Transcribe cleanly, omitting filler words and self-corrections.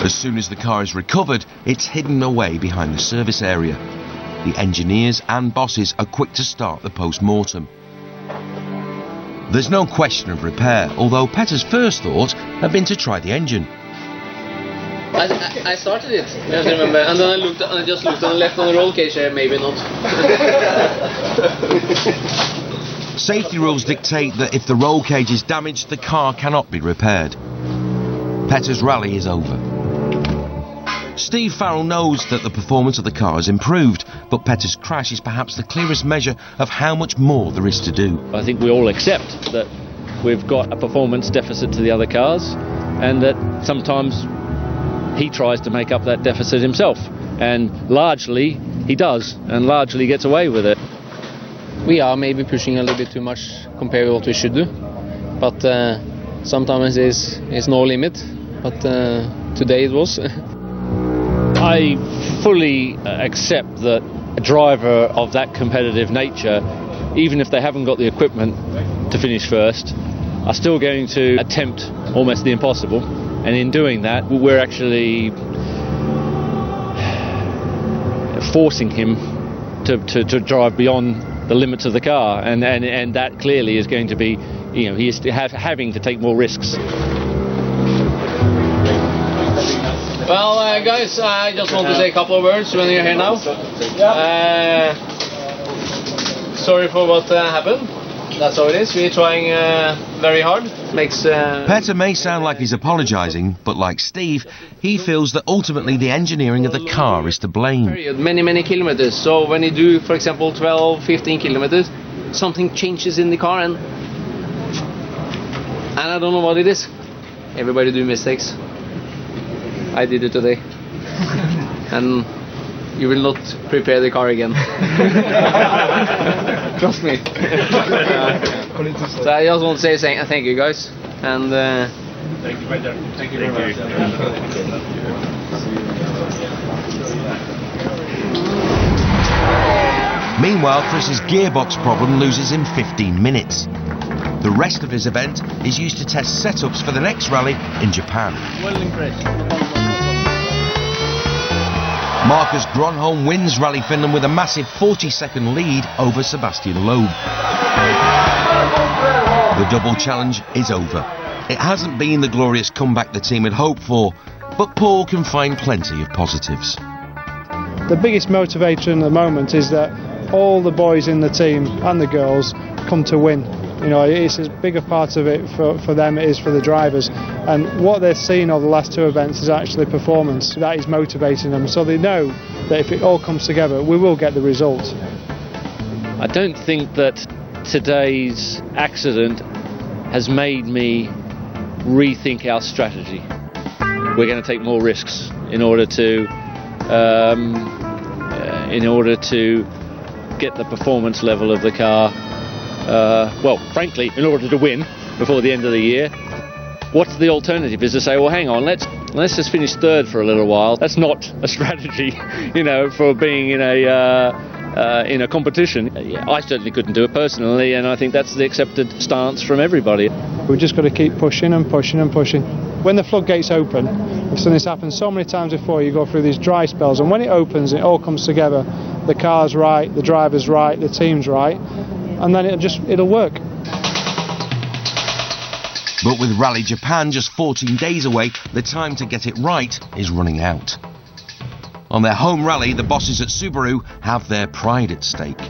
As soon as the car is recovered, it's hidden away behind the service area. The engineers and bosses are quick to start the post-mortem. There's no question of repair, although Petter's first thought had been to try the engine. I started it, I remember, and then I just looked on the left on the roll cage, maybe not. Safety rules dictate that if the roll cage is damaged, the car cannot be repaired. Petter's rally is over. Steve Farrell knows that the performance of the car has improved, but Petter's crash is perhaps the clearest measure of how much more there is to do. I think we all accept that we've got a performance deficit to the other cars, and that sometimes he tries to make up that deficit himself, and largely he does, and largely gets away with it. We are maybe pushing a little bit too much compared to what we should do, but sometimes there's no limit, but today it was. I fully accept that a driver of that competitive nature, even if they haven't got the equipment to finish first, are still going to attempt almost the impossible, and in doing that we're actually forcing him to drive beyond the limits of the car, and that clearly is going to be, you know, he is having to take more risks. Well, guys, I just want to say a couple of words when you're here now. Sorry for what happened. That's how it is. We're trying very hard. Petter may sound like he's apologising, but like Steve, he feels that ultimately the engineering of the car is to blame. Many kilometers. So when you do, for example, 12, 15 kilometers, something changes in the car, and I don't know what it is. Everybody do mistakes. I did it today. And you will not prepare the car again. Trust me. So I just want to say thank you, guys. And thank you very much. Meanwhile, Chris's gearbox problem loses him 15 minutes. The rest of his event is used to test setups for the next rally in Japan. well impressed. Marcus Gronholm wins Rally Finland with a massive 40-second lead over Sebastian Loeb. The double challenge is over. It hasn't been the glorious comeback the team had hoped for, but Paul can find plenty of positives. The biggest motivator in the moment is that all the boys in the team and the girls come to win. You know, it's as big a part of it for them it is for the drivers, and what they're seeing over the last two events is actually performance. That is motivating them, so they know that if it all comes together we will get the result. I don't think that today's accident has made me rethink our strategy. We're going to take more risks in order to get the performance level of the car. Well, frankly, in order to win before the end of the year. What's the alternative? Is to say, well, hang on, let's just finish third for a little while. That's not a strategy, you know, for being in a competition. I certainly couldn't do it personally, and I think that's the accepted stance from everybody. We've just got to keep pushing and pushing and pushing. When the floodgates open, I've seen this happen so many times before, you go through these dry spells, and when it opens, it all comes together. The car's right, the driver's right, the team's right, and then it'll work. But with Rally Japan just 14 days away, the time to get it right is running out. On their home rally, the bosses at Subaru have their pride at stake.